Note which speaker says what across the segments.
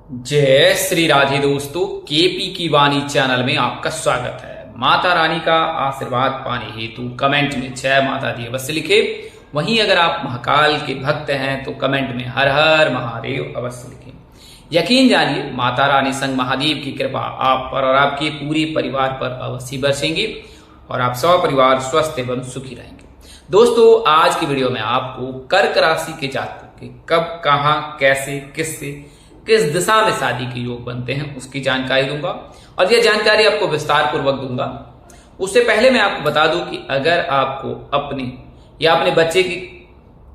Speaker 1: जय श्री राधे दोस्तों, केपी की वाणी चैनल में आपका स्वागत है। माता रानी का आशीर्वाद पाने हेतु कमेंट में जय माता दी अवश्य लिखे। वहीं अगर आप महाकाल के भक्त हैं तो कमेंट में हर हर महादेव अवश्य लिखें। यकीन जानिए माता रानी संग महादेव की कृपा आप पर और आपके पूरे परिवार पर अवश्य बरसेंगी और आप सब परिवार स्वस्थ एवं सुखी रहेंगे। दोस्तों, आज की वीडियो में आपको कर्क राशि के जातकों के कब, कहां, कैसे, किससे, किस दिशा में शादी के योग बनते हैं उसकी जानकारी दूंगा और यह जानकारी आपको विस्तार पूर्वक दूंगा। उससे पहले मैं आपको बता दूं कि अगर आपको अपनी या अपने बच्चे की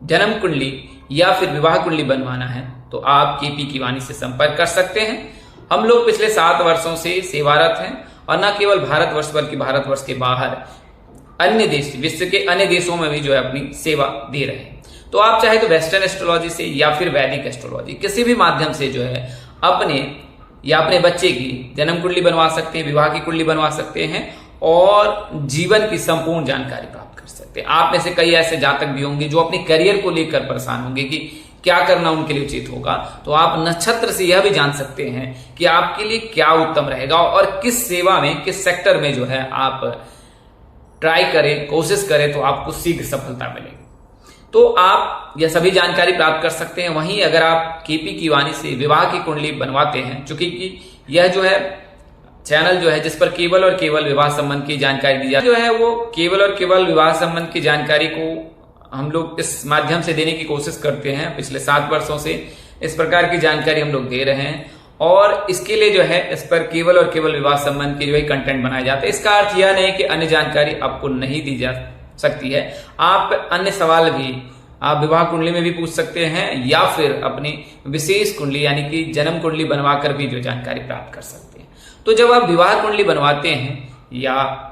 Speaker 1: जन्म कुंडली या फिर विवाह कुंडली बनवाना है तो आप केपी की वाणी से संपर्क कर सकते हैं। हम लोग पिछले 7 वर्षों से सेवारत हैं और न केवल भारतवर्ष बल्कि भारतवर्ष के बाहर अन्य देश, विश्व के अन्य देशों में भी जो है अपनी सेवा दे रहे हैं। तो आप चाहे तो वेस्टर्न एस्ट्रोलॉजी से या फिर वैदिक एस्ट्रोलॉजी किसी भी माध्यम से जो है अपने या अपने बच्चे की जन्म कुंडली बनवा सकते हैं, विवाह की कुंडली बनवा सकते हैं और जीवन की संपूर्ण जानकारी प्राप्त कर सकते हैं। आप में से कई ऐसे जातक भी होंगे जो अपने करियर को लेकर परेशान होंगे कि क्या करना उनके लिए उचित होगा। तो आप नक्षत्र से यह भी जान सकते हैं कि आपके लिए क्या उत्तम रहेगा और किस सेवा में, किस सेक्टर में जो है आप ट्राई करें, कोशिश करें तो आपको शीघ्र सफलता मिलेगी। तो आप यह सभी जानकारी प्राप्त कर सकते हैं। वहीं अगर आप केपी की वाणी से विवाह की कुंडली बनवाते हैं, चूंकि यह जो है चैनल जो है जिस पर केवल और केवल विवाह संबंध की जानकारी दी जाती है, जो है वो केवल और केवल विवाह संबंध की जानकारी को हम लोग इस माध्यम से देने की कोशिश करते हैं। पिछले 7 वर्षों से इस प्रकार की जानकारी हम लोग दे रहे हैं और इसके लिए जो है इस पर केवल और केवल विवाह संबंध के जो है कंटेंट बनाए जाते हैं। इसका अर्थ यह नहीं कि अन्य जानकारी आपको नहीं दी जा सकती है। आप अन्य सवाल भी आप विवाह कुंडली में भी पूछ सकते हैं या फिर अपनी विशेष कुंडली यानी कि जन्म कुंडली बनवाकर भी जो जानकारी प्राप्त कर सकते हैं। तो जब आप विवाह कुंडली बनवाते हैं या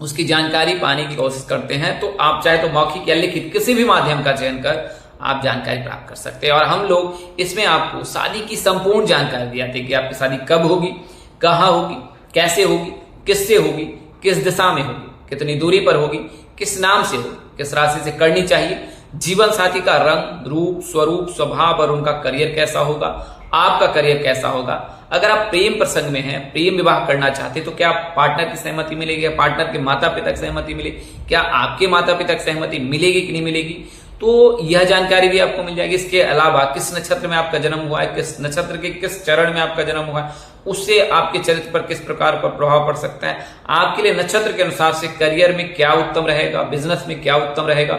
Speaker 1: उसकी जानकारी पाने की कोशिश करते हैं तो आप चाहे तो मौखिक या लिखित किसी भी माध्यम का चयन कर आप जानकारी प्राप्त कर सकते हैं और हम लोग इसमें आपको शादी की संपूर्ण जानकारी दी जाती है कि आपकी शादी कब होगी, कहाँ होगी, कैसे होगी, किससे होगी, किस दिशा में होगी, कितनी दूरी पर होगी, किस नाम से होगी, किस राशि से करनी चाहिए, जीवन साथी का रंग, रूप, स्वरूप, स्वभाव और उनका करियर कैसा होगा, आपका करियर कैसा होगा। अगर आप प्रेम प्रसंग में हैं, प्रेम विवाह करना चाहते हैं तो क्या पार्टनर की सहमति मिलेगी, पार्टनर के माता पिता की सहमति मिलेगी, क्या आपके माता पिता की सहमति मिलेगी कि नहीं मिलेगी, तो यह जानकारी भी आपको मिल जाएगी। इसके अलावा किस नक्षत्र में आपका जन्म हुआ है, किस नक्षत्र के किस चरण में आपका जन्म हुआ है, उससे आपके चरित्र पर किस प्रकार पर प्रभाव पड़ सकता है, आपके लिए नक्षत्र के अनुसार से करियर में क्या उत्तम रहेगा, बिजनेस में क्या उत्तम रहेगा,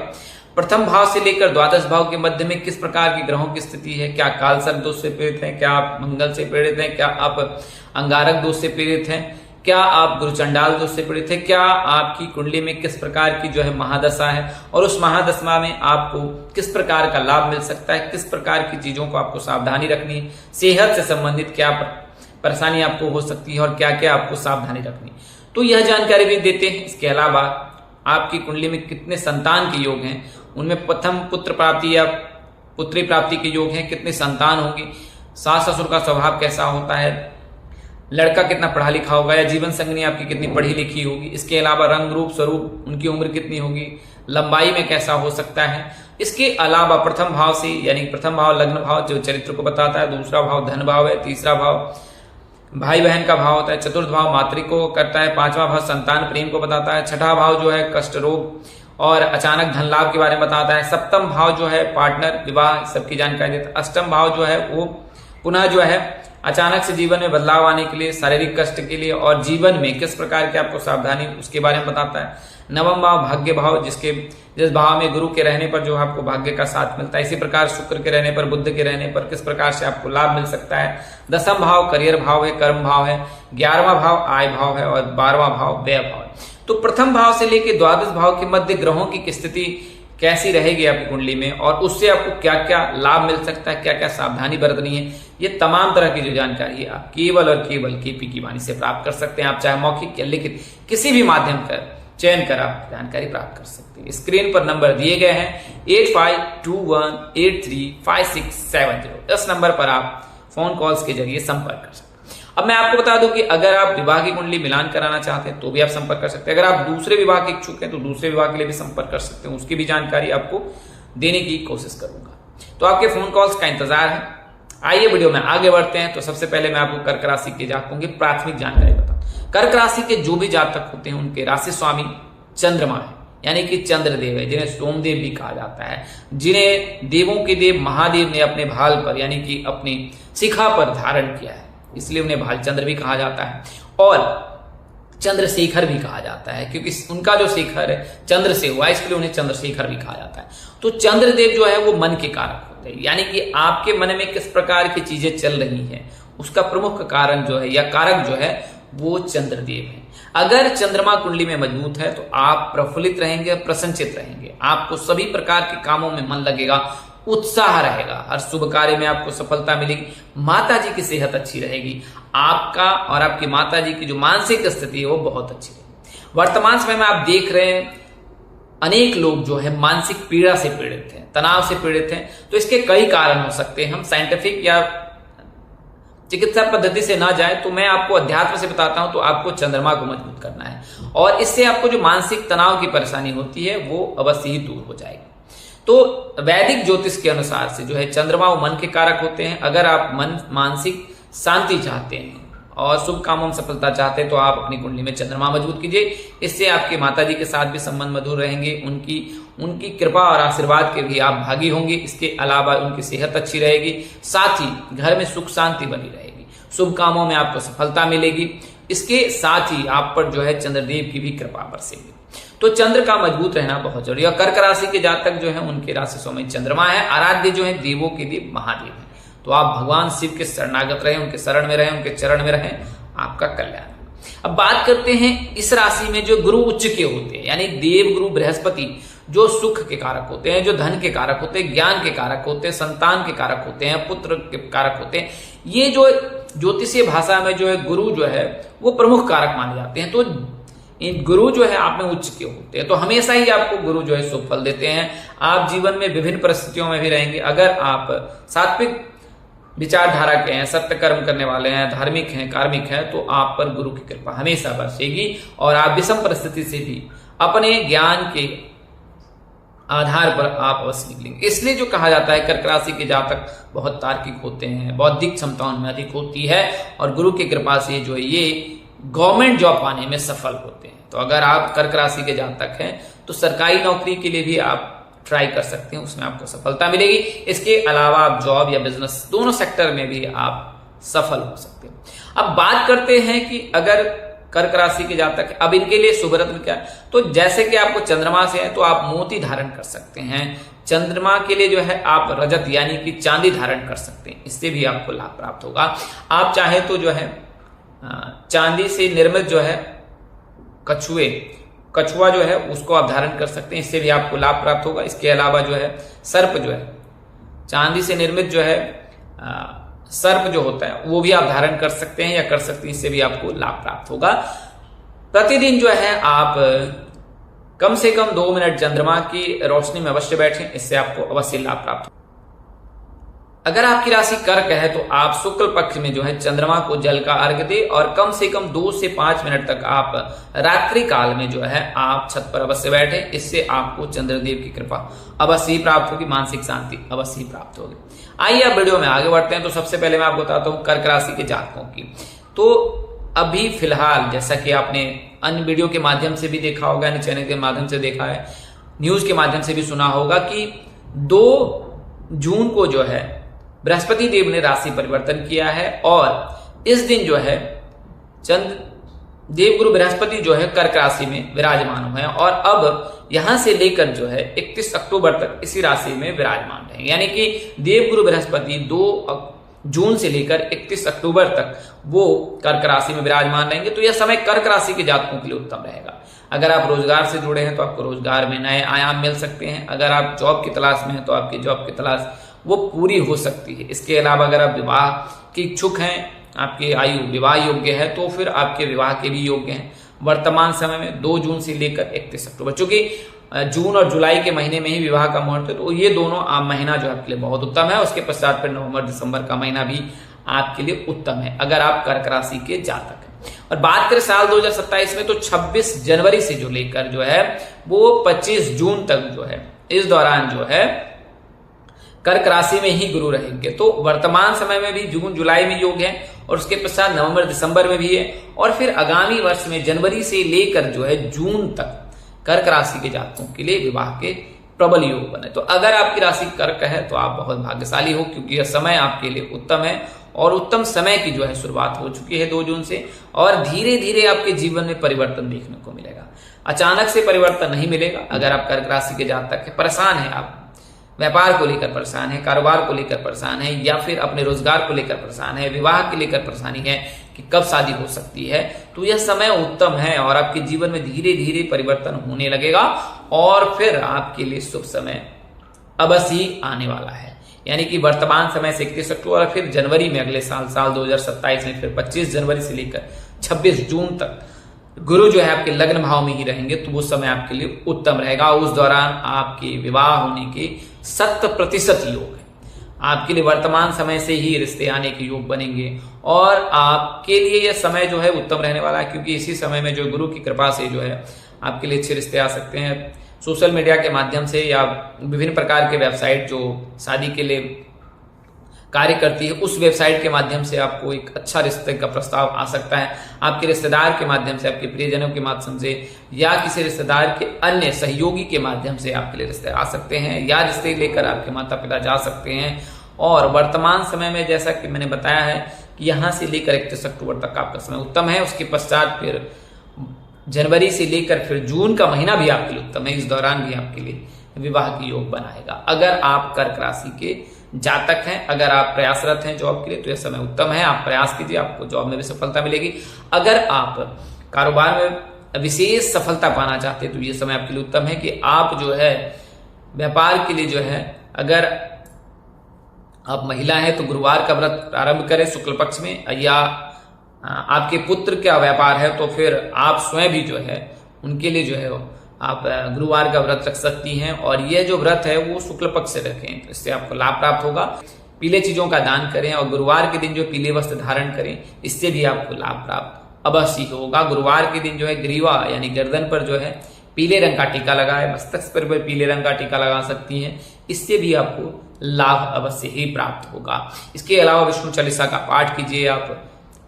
Speaker 1: प्रथम भाव से लेकर द्वादश भाव के मध्य में किस प्रकार की ग्रहों की स्थिति है, क्या कालसर्प दोष से पीड़ित हैं, क्या आप मंगल से पीड़ित हैं, क्या आप अंगारक दोष से पीड़ित हैं, क्या आप गुरुचंडाल दोष से पीड़ित है, क्या आपकी कुंडली में किस प्रकार की जो है महादशा है और उस महादशा में आपको किस प्रकार का लाभ मिल सकता है, किस प्रकार की चीजों को आपको सावधानी रखनी है, सेहत से संबंधित क्या परेशानी आपको हो सकती है और क्या क्या आपको सावधानी रखनी, तो यह जानकारी भी देते हैं। इसके अलावा आपकी कुंडली में कितने संतान के योग हैं, उनमें प्रथम पुत्र प्राप्ति या पुत्री प्राप्ति के योग हैं, कितने संतान होंगे, सास ससुर का स्वभाव कैसा होता है, लड़का कितना पढ़ा लिखा होगा या जीवन संगनी आपकी कितनी पढ़ी लिखी होगी, इसके अलावा रंग, रूप, स्वरूप, उनकी उम्र कितनी होगी, लंबाई में कैसा हो सकता है। इसके अलावा प्रथम भाव से यानी प्रथम भाव लग्न भाव जो चरित्र को बताता है, दूसरा भाव धन भाव है, तीसरा भाव भाई बहन का भाव होता है, चतुर्थ भाव मातृ को करता है, पांचवा भाव संतान प्रेम को बताता है, छठा भाव जो है कष्ट रोग और अचानक धन लाभ के बारे में बताता है, सप्तम भाव जो है पार्टनर विवाह सबकी जानकारी देता है, अष्टम भाव जो है वो पुनः जो है अचानक से जीवन में बदलाव आने के लिए, शारीरिक कष्ट के लिए और जीवन में किस प्रकार की आपको सावधानी उसके बारे में बताता है। नवम भाव भाग्य भाव जिस भाव में गुरु के रहने पर जो आपको भाग्य का साथ मिलता है, इसी प्रकार शुक्र के रहने पर, बुध के रहने पर किस प्रकार से आपको लाभ मिल सकता है। दसम भाव करियर भाव है, कर्म भाव है, 11वां भाव आय भाव है और 12वां भाव व्यय भाव है। तो प्रथम भाव से लेकर द्वादश भाव के मध्य ग्रहों की स्थिति कैसी रहेगी आपकी कुंडली में और उससे आपको क्या क्या लाभ मिल सकता है, क्या क्या सावधानी बरतनी है, ये तमाम तरह की जो जानकारी है आप केवल और केवल केपी की वाणी से प्राप्त कर सकते हैं। आप चाहे मौखिक या लिखित किसी भी माध्यम का चयन कर आप जानकारी प्राप्त कर सकते हैं। स्क्रीन पर नंबर दिए गए हैं 8521835670। इस नंबर पर आप फोन कॉल्स के जरिए संपर्क कर सकते हैं। अब मैं आपको बता दूं कि अगर आप विवाह की कुंडली मिलान कराना चाहते हैं तो भी आप संपर्क कर सकते हैं। अगर आप दूसरे विवाह के इच्छुक हैं तो दूसरे विवाह के लिए भी संपर्क कर सकते हैं, उसकी भी जानकारी आपको देने की कोशिश करूंगा। तो आपके फोन कॉल्स का इंतजार है। आइए वीडियो में आगे बढ़ते हैं। तो सबसे पहले मैं आपको कर्क राशि के जातकों की प्राथमिक जानकारी बताऊं। कर्क राशि के जो भी जातक होते हैं उनके राशि स्वामी चंद्रमा है, यानी कि चंद्रदेव है, जिन्हें सोमदेव भी कहा जाता है, जिन्हें देवों के देव महादेव ने अपने भाल पर यानी कि अपनी शिखा पर धारण किया है, इसलिए उन्हें भालचंद्र भी कहा जाता है और चंद्रशेखर भी कहा जाता है, क्योंकि उनका जो शेखर है चंद्र से हुआ, इसलिए उन्हें चंद्रशेखर भी कहा जाता है। तो चंद्रदेव जो है वो मन के कारक होते हैं, यानी कि आपके मन में किस प्रकार की चीजें चल रही हैं उसका प्रमुख कारण जो है या कारक जो है वो चंद्रदेव है। अगर चंद्रमा कुंडली में मजबूत है तो आप प्रफुल्लित रहेंगे, प्रसन्नचित रहेंगे, आपको सभी प्रकार के कामों में मन लगेगा, उत्साह रहेगा, हर शुभ कार्य में आपको सफलता मिलेगी, माता जी की सेहत अच्छी रहेगी, आपका और आपकी माता जी की जो मानसिक स्थिति है वो बहुत अच्छी रहेगी। वर्तमान समय में आप देख रहे हैं अनेक लोग जो है मानसिक पीड़ा से पीड़ित हैं, तनाव से पीड़ित हैं। तो इसके कई कारण हो सकते हैं। हम साइंटिफिक या चिकित्सा पद्धति से ना जाए तो मैं आपको अध्यात्म से बताता हूं। तो आपको चंद्रमा को मजबूत करना है और इससे आपको जो मानसिक तनाव की परेशानी होती है वो अवश्य ही दूर हो जाएगी। तो वैदिक ज्योतिष के अनुसार से जो है चंद्रमा वो मन के कारक होते हैं। अगर आप मानसिक शांति चाहते हैं और शुभ कामों में सफलता चाहते हैं तो आप अपनी कुंडली में चंद्रमा मजबूत कीजिए। इससे आपके माता जी के साथ भी संबंध मधुर रहेंगे, उनकी कृपा और आशीर्वाद के भी आप भागी होंगे। इसके अलावा उनकी सेहत अच्छी रहेगी, साथ ही घर में सुख शांति बनी रहेगी, शुभ कामों में आपको सफलता मिलेगी। इसके साथ ही आप पर जो है चंद्रदेव की भी कृपा बरसेगी। तो चंद्र का मजबूत रहना बहुत जरूरी है। कर्क राशि के जातक जो है उनके राशि स्वामी चंद्रमा है। आराध्य जो है देवों के देव महादेव है। तो आप भगवान शिव के शरणागत रहें, उनके शरण में रहें, उनके चरण में रहें, आपका कल्याण। अब बात करते हैं इस राशि में जो गुरु उच्च के होते हैं, यानी देव गुरु बृहस्पति जो सुख के कारक होते हैं, जो धन के कारक होते हैं, ज्ञान के कारक होते हैं, संतान के कारक होते हैं, पुत्र के कारक होते हैं। ये जो ज्योतिषीय भाषा में जो है गुरु जो है वो प्रमुख कारक माने जाते हैं। तो गुरु जो है आप में उच्च के होते हैं, तो हमेशा ही आपको गुरु जो है शुभ फल देते हैं। आप जीवन में विभिन्न परिस्थितियों में भी रहेंगे। अगर आप सात्विक विचारधारा के हैं, सत्य कर्म करने वाले हैं, धार्मिक हैं, कार्मिक हैं, तो आप पर गुरु की कृपा हमेशा बरसेगी और आप विषम परिस्थिति से भी अपने ज्ञान के आधार पर आप अवश्य निकलेंगे। इसलिए जो कहा जाता है कर्क राशि के जातक बहुत तार्किक होते हैं, बौद्धिक क्षमताओं में अधिक होती है और गुरु की कृपा से जो है ये गवर्नमेंट जॉब पाने में सफल होते हैं। तो अगर आप कर्क राशि के जातक हैं तो सरकारी नौकरी के लिए भी आप ट्राई कर सकते हैं, उसमें आपको सफलता मिलेगी। इसके अलावा आप जॉब या बिजनेस दोनों सेक्टर में भी आप सफल हो सकते हैं। अब बात करते हैं कि अगर कर्क राशि के जातक है, अब इनके लिए शुभ रत्न क्या है। तो जैसे कि आपको चंद्रमा से है तो आप मोती धारण कर सकते हैं। चंद्रमा के लिए जो है आप रजत यानी कि चांदी धारण कर सकते हैं, इससे भी आपको लाभ प्राप्त होगा। आप चाहे तो जो है चांदी से निर्मित जो है कछुआ जो है उसको आप धारण कर सकते हैं, इससे भी आपको लाभ प्राप्त होगा। इसके अलावा जो है सर्प जो है चांदी से निर्मित जो है सर्प जो होता है वो भी आप धारण कर सकते हैं या कर सकते हैं, इससे भी आपको लाभ प्राप्त होगा। प्रतिदिन जो है आप कम से कम 2 मिनट चंद्रमा की रोशनी में अवश्य बैठें, इससे आपको अवश्य लाभ प्राप्त होगा। अगर आपकी राशि कर्क है तो आप शुक्ल पक्ष में जो है चंद्रमा को जल का अर्घ्य दे और कम से कम 2 से 5 मिनट तक आप रात्रि काल में जो है आप छत पर अवश्य बैठे, इससे आपको चंद्रदेव की कृपा अवश्य ही प्राप्त होगी, मानसिक शांति अवश्य ही प्राप्त होगी। आइए अब वीडियो में आगे बढ़ते हैं। तो सबसे पहले मैं आपको बताता हूँ कर्क राशि के जातकों की। तो अभी फिलहाल जैसा कि आपने अन्य वीडियो के माध्यम से भी देखा होगा, अन्य चैनल के माध्यम से देखा है, न्यूज के माध्यम से भी सुना होगा कि 2 जून को जो है बृहस्पति देव ने राशि परिवर्तन किया है और इस दिन जो है देवगुरु बृहस्पति जो है कर्क राशि में विराजमान हुए हैं और अब यहां से लेकर जो है 31 अक्टूबर तक इसी राशि में विराजमान रहेंगे। यानी कि देवगुरु बृहस्पति 2 जून से लेकर 31 अक्टूबर तक वो कर्क राशि में विराजमान रहेंगे। तो यह समय कर्क राशि के जातकों के लिए उत्तम रहेगा। अगर आप रोजगार से जुड़े हैं तो आपको रोजगार में नए आयाम मिल सकते हैं। अगर आप जॉब की तलाश में हैं तो आपकी जॉब की तलाश वो पूरी हो सकती है। इसके अलावा अगर आप विवाह के इच्छुक हैं, आपकी आयु विवाह योग्य है, तो फिर आपके विवाह के भी योग्य हैं। वर्तमान समय में 2 जून से लेकर 31 अक्टूबर, चूंकि जून और जुलाई के महीने में ही विवाह का मुहूर्त है, तो ये दोनों महीना जो आपके लिए बहुत उत्तम है। उसके पश्चात फिर नवंबर दिसंबर का महीना भी आपके लिए उत्तम है अगर आप कर्क राशि के जातक हैं। और बात करें साल 2027 में तो 26 जनवरी से जो लेकर जो है वो 25 जून तक जो है इस दौरान जो है कर्क राशि में ही गुरु रहेंगे। तो वर्तमान समय में भी जून जुलाई में योग है और उसके पश्चात नवंबर दिसंबर में भी है और फिर आगामी वर्ष में जनवरी से लेकर जो है जून तक कर्क राशि के जातकों के लिए विवाह के प्रबल योग बने। तो अगर आपकी राशि कर्क है तो आप बहुत भाग्यशाली हो, क्योंकि यह समय आपके लिए उत्तम है और उत्तम समय की जो है शुरुआत हो चुकी है 2 जून से और धीरे धीरे आपके जीवन में परिवर्तन देखने को मिलेगा। अचानक से परिवर्तन नहीं मिलेगा। अगर आप कर्क राशि के जातक है, परेशान है, आप व्यापार को लेकर परेशान है, कारोबार को लेकर परेशान है या फिर अपने रोजगार को लेकर परेशान है, विवाह को लेकर परेशानी है कि कब शादी हो सकती है, तो यह समय उत्तम है और आपके जीवन में धीरे धीरे परिवर्तन होने लगेगा और फिर आपके लिए शुभ समय अवश्य ही आने वाला है। यानी कि वर्तमान समय से 31 अक्टूबर और फिर जनवरी में अगले साल 2027 में फिर 25 जनवरी से लेकर 26 जून तक गुरु जो है आपके लग्न भाव में ही रहेंगे, तो वो समय आपके लिए उत्तम रहेगा। उस दौरान आपके विवाह होने के 100% योग है। आपके लिए वर्तमान समय से ही रिश्ते आने के योग बनेंगे और आपके लिए यह समय जो है उत्तम रहने वाला है, क्योंकि इसी समय में जो गुरु की कृपा से जो है आपके लिए अच्छे रिश्ते आ सकते हैं। सोशल मीडिया के माध्यम से या विभिन्न प्रकार के वेबसाइट जो शादी के लिए कार्य करती है, उस वेबसाइट के माध्यम से आपको एक अच्छा रिश्ते का प्रस्ताव आ सकता है। आपके रिश्तेदार के माध्यम से, आपके प्रियजनों के माध्यम से या किसी रिश्तेदार के अन्य सहयोगी के माध्यम से आपके लिए रिश्ते आ सकते हैं या रिश्ते लेकर आपके माता पिता जा सकते हैं। और वर्तमान समय में जैसा कि मैंने बताया है कि यहाँ से लेकर 31 अक्टूबर तक आपका समय उत्तम है। उसके पश्चात फिर जनवरी से लेकर फिर जून का महीना भी आपके लिए उत्तम है। इस दौरान भी आपके लिए विवाह की योग बनाएगा। अगर आप कर्क राशि के जातक हैं, अगर आप प्रयासरत हैं जॉब के लिए, तो यह समय उत्तम है। आप प्रयास कीजिए, आपको जॉब में भी सफलता मिलेगी। अगर आप कारोबार में विशेष सफलता पाना चाहते हैं तो यह समय आपके लिए उत्तम है कि आप जो है व्यापार के लिए जो है, अगर आप महिला हैं तो गुरुवार का व्रत प्रारंभ करें शुक्ल पक्ष में, या आपके पुत्र का व्यापार है तो फिर आप स्वयं भी जो है उनके लिए जो है आप गुरुवार का व्रत रख सकती हैं और यह जो व्रत है वो शुक्ल पक्ष से रखें, तो इससे आपको लाभ प्राप्त होगा। पीले चीजों का दान करें और गुरुवार के दिन जो पीले वस्त्र धारण करें, इससे भी आपको लाभ प्राप्त अवश्य होगा। गुरुवार के दिन जो है ग्रीवा यानी गर्दन पर जो है पीले रंग का टीका लगाए, मस्तक पर पीले रंग का टीका लगा सकती हैं, इससे भी आपको लाभ अवश्य ही प्राप्त होगा। इसके अलावा विष्णु चालीसा का पाठ कीजिए आप,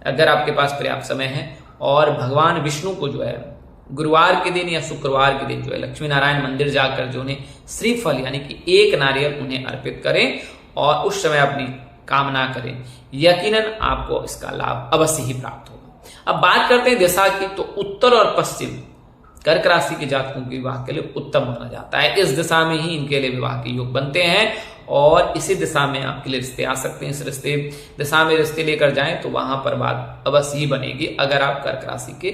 Speaker 1: अगर आपके पास पर्याप्त समय है, और भगवान विष्णु को जो है गुरुवार के दिन या शुक्रवार के दिन जो है लक्ष्मी नारायण मंदिर जाकर जो उन्हें श्रीफल यानी कि 1 नारियल उन्हें अर्पित करें और उस समय अपनी कामना करें, यकीनन आपको इसका लाभ अवश्य ही प्राप्त होगा। अब बात करते हैं दिशा की, तो उत्तर और पश्चिम कर्क राशि के जातकों के विवाह के लिए उत्तम माना जाता है। इस दिशा में ही इनके लिए विवाह के योग बनते हैं और इसी दिशा में आपके लिए रिश्ते आ सकते हैं। इस रिश्ते दिशा में रिश्ते लेकर जाएं तो वहां पर बात अवश्य ही बनेगी। अगर आप कर्क राशि के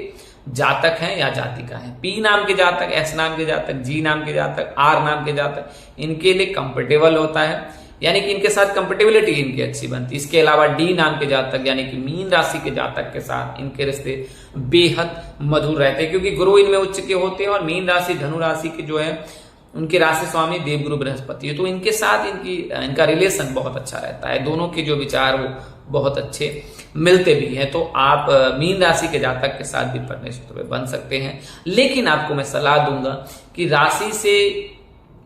Speaker 1: जातक हैं या जातिका हैं, पी नाम के जातक, एस नाम के जातक, जी नाम के जातक, आर नाम के जातक, इनके लिए कंफर्टेबल होता है, यानी कि इनके साथ कंफर्टेबिलिटी इनकी अच्छी बनती है। इसके अलावा डी नाम के जातक यानी कि मीन राशि के जातक के साथ इनके रिश्ते बेहद मधुर रहते हैं, क्योंकि गुरु इनमें उच्च के होते हैं और मीन राशि धनु राशि के जो है उनके राशि स्वामी देवगुरु बृहस्पति है, तो इनके साथ इनका रिलेशन बहुत अच्छा रहता है। दोनों के जो विचार वो बहुत अच्छे मिलते भी हैं। तो आप मीन राशि के जातक के साथ भी परमेश्वर बन सकते हैं, लेकिन आपको मैं सलाह दूंगा कि राशि से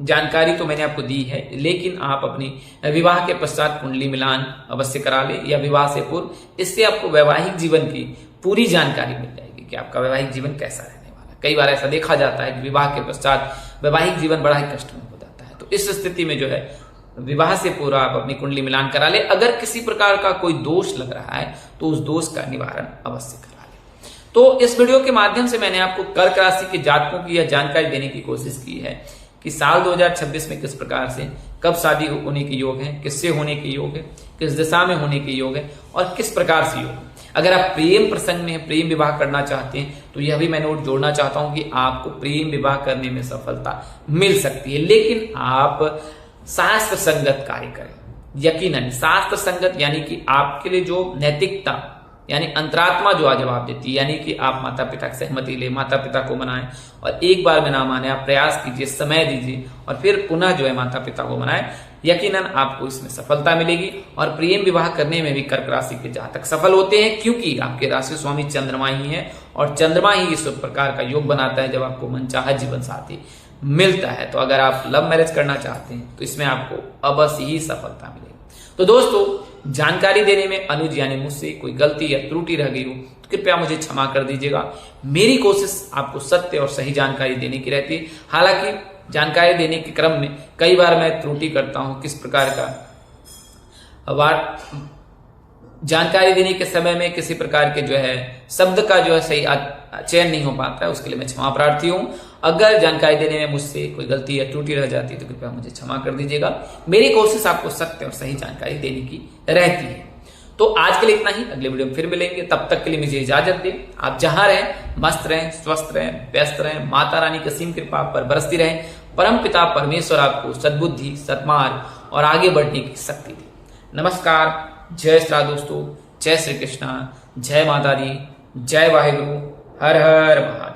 Speaker 1: जानकारी तो मैंने आपको दी है, लेकिन आप अपनी विवाह के पश्चात कुंडली मिलान अवश्य करा ले या विवाह से पूर्व, इससे आपको वैवाहिक जीवन की पूरी जानकारी मिल जाएगी कि आपका वैवाहिक जीवन कैसा रहने वाला है। कई बार ऐसा देखा जाता है कि विवाह के पश्चात वैवाहिक जीवन बड़ा ही कष्टमय हो जाता है, तो इस स्थिति में जो है विवाह से पूर्व आप अपनी कुंडली मिलान करा ले। अगर किसी प्रकार का कोई दोष लग रहा है तो उस दोष का निवारण अवश्य करा ले। तो इस वीडियो के माध्यम से मैंने आपको कर्क राशि के जातकों की यह जानकारी देने की कोशिश की है कि साल 2026 में किस प्रकार से कब शादी होने के योग है, किससे होने के योग है, किस दिशा में होने के योग है और किस प्रकार से योग है। अगर आप प्रेम प्रसंग में प्रेम विवाह करना चाहते हैं तो यह भी मैं नोट जोड़ना चाहता हूं कि आपको प्रेम विवाह करने में सफलता मिल सकती है, लेकिन आप शास्त्र संगत कार्य करें। यकीनन शास्त्र संगत यानी कि आपके लिए जो नैतिकता यानी अंतरात्मा जो जवाब देती है, यानी कि आप माता पिता की सहमति ले, माता पिता को मनाएं और एक बार में ना माने, आप प्रयास कीजिए, समय दीजिए और फिर पुनः जो है माता पिता को मनाएं। यकीनन आपको इसमें सफलता मिलेगी और प्रेम विवाह करने में भी कर्क राशि के जातक सफल होते हैं, क्योंकि आपके राशि स्वामी चंद्रमा ही है और चंद्रमा ही इस प्रकार का योग बनाता है जब आपको मनचाहा जीवन साथी मिलता है। तो अगर आप लव मैरिज करना चाहते हैं तो इसमें आपको अवश्य ही सफलता मिलेगी। तो दोस्तों, जानकारी देने में अनुज यानी मुझसे कोई गलती या त्रुटि रह गई हो तो कृपया मुझे क्षमा कर दीजिएगा। मेरी कोशिश आपको सत्य और सही जानकारी देने की रहती है। हालांकि जानकारी देने के क्रम में कई बार मैं त्रुटि करता हूं, किस प्रकार का जानकारी देने के समय में किसी प्रकार के जो है शब्द का जो है सही चयन नहीं हो पाता है, उसके लिए मैं क्षमा प्रार्थी हूं। अगर जानकारी देने में मुझसे कोई गलती या त्रुटि रह जाती है तो कृपया मुझे क्षमा कर दीजिएगा। मेरी कोशिश आपको सत्य और सही जानकारी देने की रहती है। तो आज के लिए इतना ही, अगले वीडियो में फिर मिलेंगे। तब तक के लिए मुझे इजाजत दें। आप जहां रहें मस्त रहें, स्वस्थ रहें, व्यस्त रहें। माता रानी की असीम कृपा आप पर बरसती रहे। परम पिता परमेश्वर आपको सद्बुद्धि, सद्मार्ग और आगे बढ़ने की शक्ति दे। नमस्कार, जय श्री दोस्तों, जय श्री कृष्णा, जय माता दी, जय वाहेगुरु, हर हर महादेव।